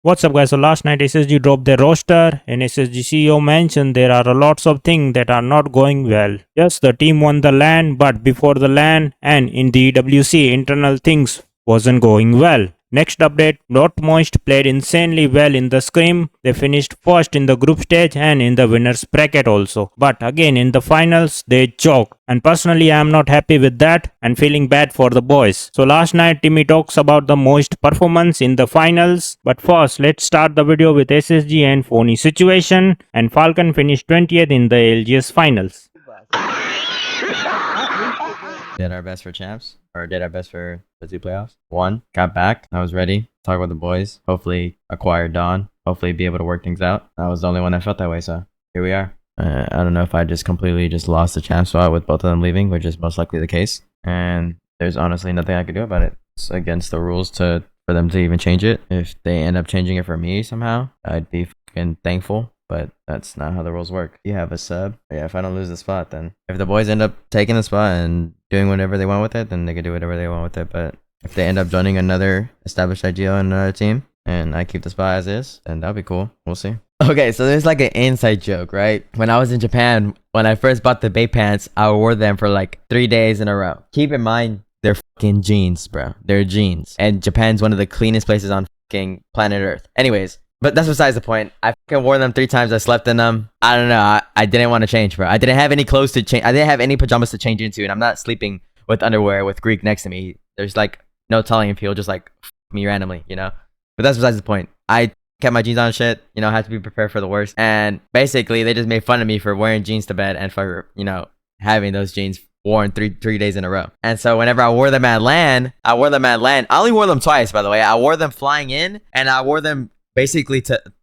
What's up, guys? So last night SSG dropped their roster, and SSG CEO mentioned there are lots of things that are not going well. Yes, the team won the LAN, but before the LAN and in the WC, internal things wasn't going well. Next update, Not Moist played insanely well in the scrim. They finished first in the group stage and in the winners bracket also. But again in the finals they choked. And personally I am not happy with that and feeling bad for the boys. So last night Timmy talks about the Moist performance in the finals. But first let's start the video with SSG and phony situation. And Falcon finished 20th in the ALGS finals. Did our best for champs, or did our best for the 2 playoffs. Won, got back. I was ready. Talk about the boys. Hopefully acquire Dawn. Hopefully be able to work things out. I was the only one that felt that way, so here we are. I don't know if I just completely lost the champ spot with both of them leaving, which is most likely the case. And there's honestly nothing I could do about it. It's against the rules for them to even change it. If they end up changing it for me somehow, I'd be fucking thankful. But that's not how the rules work. You have a sub. Yeah, if I don't lose the spot, then if the boys end up taking the spot and doing whatever they want with it, then they can do whatever they want with it. But if they end up joining another established IGL and another team, and I keep the spot as is, then that'll be cool. We'll see. Okay, so there's like an inside joke, right? When I was in Japan, when I first bought the Bape pants, I wore them for like 3 days in a row. Keep in mind, they're fucking jeans, bro. They're jeans. And Japan's one of the cleanest places on fucking planet Earth. Anyways. But that's besides the point. I fucking wore them 3 times. I slept in them. I don't know. I didn't want to change, bro. I didn't have any clothes to change. I didn't have any pajamas to change into. And I'm not sleeping with underwear with Greek next to me. There's like no telling if he'll just like f me randomly, you know? But that's besides the point. I kept my jeans on and shit. You know, had to be prepared for the worst. And basically, they just made fun of me for wearing jeans to bed and for, you know, having those jeans worn three days in a row. And so whenever I wore them at LAN, I only wore them twice, by the way. I wore them flying in and I wore them basically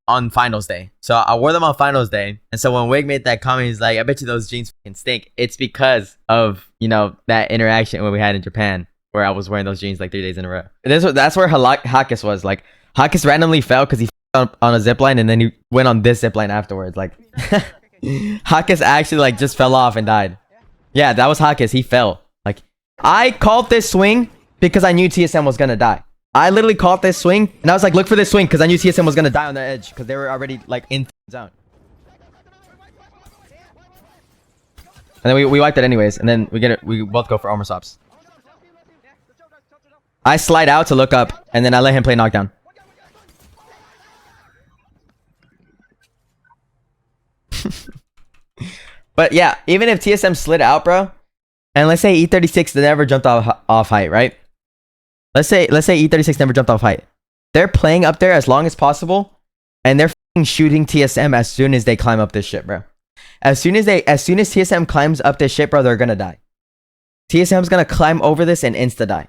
on finals day. So I wore them on finals day. And so when Wig made that comment, he's like, I bet you those jeans fucking stink. It's because of, you know, that interaction when we had in Japan where I was wearing those jeans like 3 days in a row. And that's where Hakis was. Like, Hakis randomly fell because he fell on a zipline and then he went on this zipline afterwards. Like, Hakis actually like just fell off and died. Yeah, that was Hakis. He fell. Like, I called this swing because I knew TSM was gonna die. I literally caught this swing, and I was like, look for this swing, because I knew TSM was going to die on the edge, because they were already, like, in zone. And then we wiped it anyways, and then we both go for armor swaps. I slide out to look up, and then I let him play knockdown. But yeah, even if TSM slid out, bro, and let's say E36 never jumped off height, right? Let's say E36 never jumped off height. They're playing up there as long as possible, and they're shooting TSM as soon as they climb up this shit, bro. As soon as TSM climbs up this shit, bro, they're gonna die. TSM's gonna climb over this and insta die.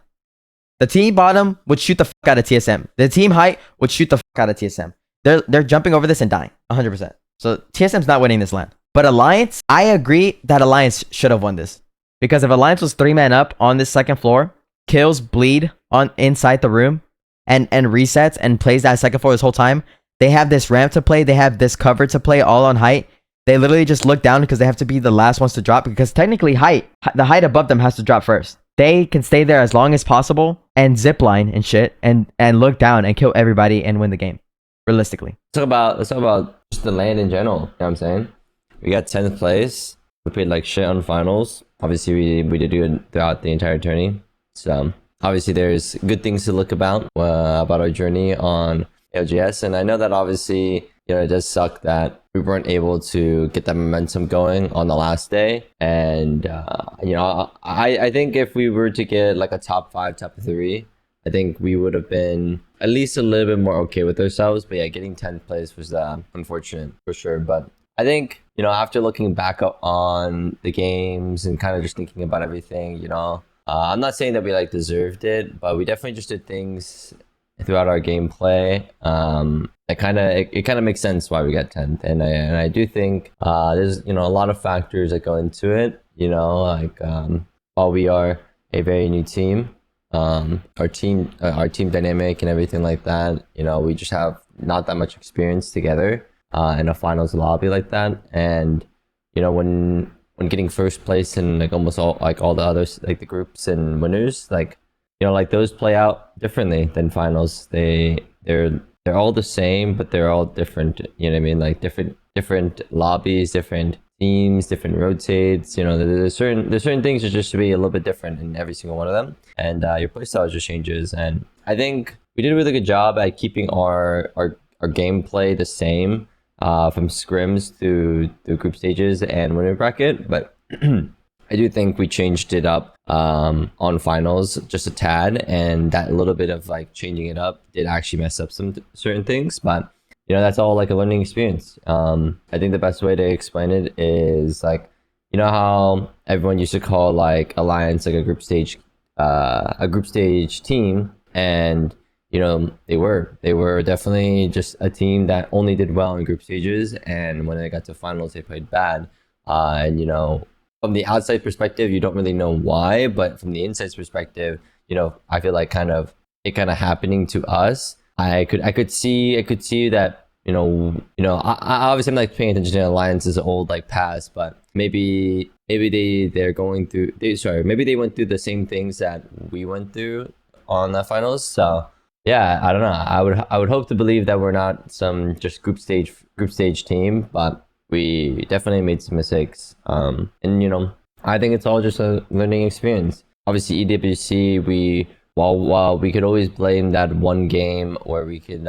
The team bottom would shoot the fuck out of TSM. The team height would shoot the fuck out of TSM. They're jumping over this and dying, 100%. So TSM's not winning this LAN. But Alliance, I agree that Alliance should have won this, because if Alliance was 3-man up on this second floor, kills bleed on inside the room and resets and plays that second floor this whole time. They have this ramp to play. They have this cover to play all on height. They literally just look down because they have to be the last ones to drop, because technically the height above them has to drop first. They can stay there as long as possible and zipline and shit and look down and kill everybody and win the game. Realistically. Let's talk about just the LAN in general. You know what I'm saying? We got 10th place. We played like shit on finals. Obviously we did good throughout the entire tourney. So obviously there's good things to look about our journey on ALGS, and I know that obviously, you know, it does suck that we weren't able to get that momentum going on the last day. And you know, I think if we were to get like a top 5, top 3, I think we would have been at least a little bit more okay with ourselves. But yeah, getting 10th place was unfortunate for sure. But I think, you know, after looking back on the games and kind of just thinking about everything, you know, I'm not saying that we like deserved it, but we definitely just did things throughout our gameplay. It kind of makes sense why we got 10th, and I do think there's, you know, a lot of factors that go into it. You know, like while we are a very new team, our team dynamic and everything like that. You know, we just have not that much experience together in a finals lobby like that, and you know, when getting first place in like almost all the others, like the groups and winners, like, you know, like those play out differently than finals. They're they're all the same, but they're all different. You know what I mean? Like different lobbies, different teams, different rotates. You know, there's certain things that just to be a little bit different in every single one of them, and your playstyle just changes. And I think we did a really good job at keeping our gameplay the same from scrims to group stages and winner bracket, but I do think we changed it up on finals just a tad, and that little bit of like changing it up did actually mess up some certain things, but you know, that's all like a learning experience. I think the best way to explain it is like, you know how everyone used to call like Alliance like a group stage team, and you know, they were definitely just a team that only did well in group stages, and when they got to finals they played bad. And you know, from the outside perspective, you don't really know why, but from the inside perspective, you know, I feel like it kind of happening to us. I could see that, you know, I obviously I'm like paying attention to Alliance's old like past, but maybe they're going through, maybe they went through the same things that we went through on the finals. So yeah, I don't know. I would hope to believe that we're not some just group stage team, but we definitely made some mistakes. And you know, I think it's all just a learning experience. Obviously, EWC, while we could always blame that one game where we could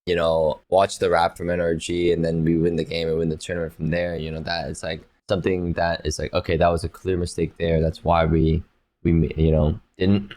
you know, watch the wrap from NRG and then we win the game and win the tournament from there. You know, that is like something that is like, okay, that was a clear mistake there. That's why we you know, didn't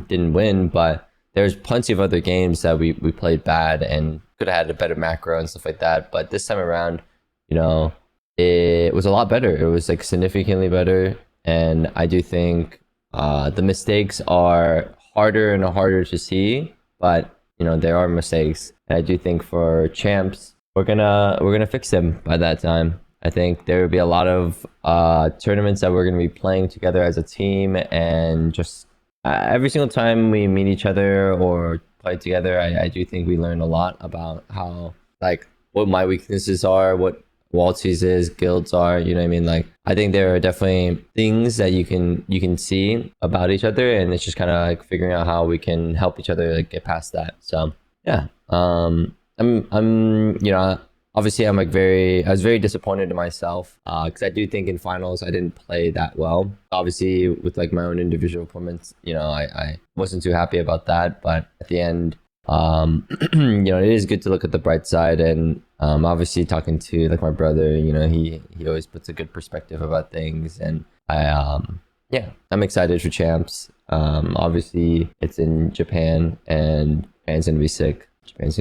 didn't win. But there's plenty of other games that we played bad and could have had a better macro and stuff like that. But this time around, you know, it was a lot better. It was like significantly better. And I do think the mistakes are harder and harder to see, but you know, there are mistakes. And I do think for champs, we're gonna fix them by that time. I think there will be a lot of tournaments that we're gonna be playing together as a team, and just every single time we meet each other or play together, I do think we learn a lot about how, like, what my weaknesses are, what Waltz's is, guilds are, you know what I mean? Like, I think there are definitely things that you can see about each other, and it's just kind of like figuring out how we can help each other like get past that. So yeah, I'm you know, obviously I'm like I was very disappointed in myself because I do think in finals I didn't play that well. Obviously with like my own individual performance, you know, I wasn't too happy about that, but at the end, you know, it is good to look at the bright side. And obviously talking to like my brother, you know, he always puts a good perspective about things, and yeah, I'm excited for champs. Obviously it's in Japan, and Japan's gonna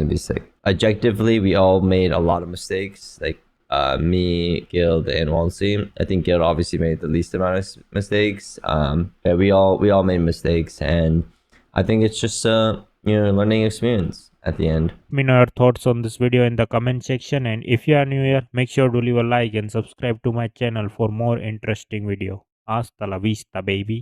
be sick. Objectively, we all made a lot of mistakes, like me, Guild, and Walsey. I think Guild obviously made the least amount of mistakes, but we all made mistakes, and I think it's just you know, learning experience at the end. Let me know your thoughts on this video in the comment section, and if you are new here, make sure to leave a like and subscribe to my channel for more interesting video. Hasta la vista, baby.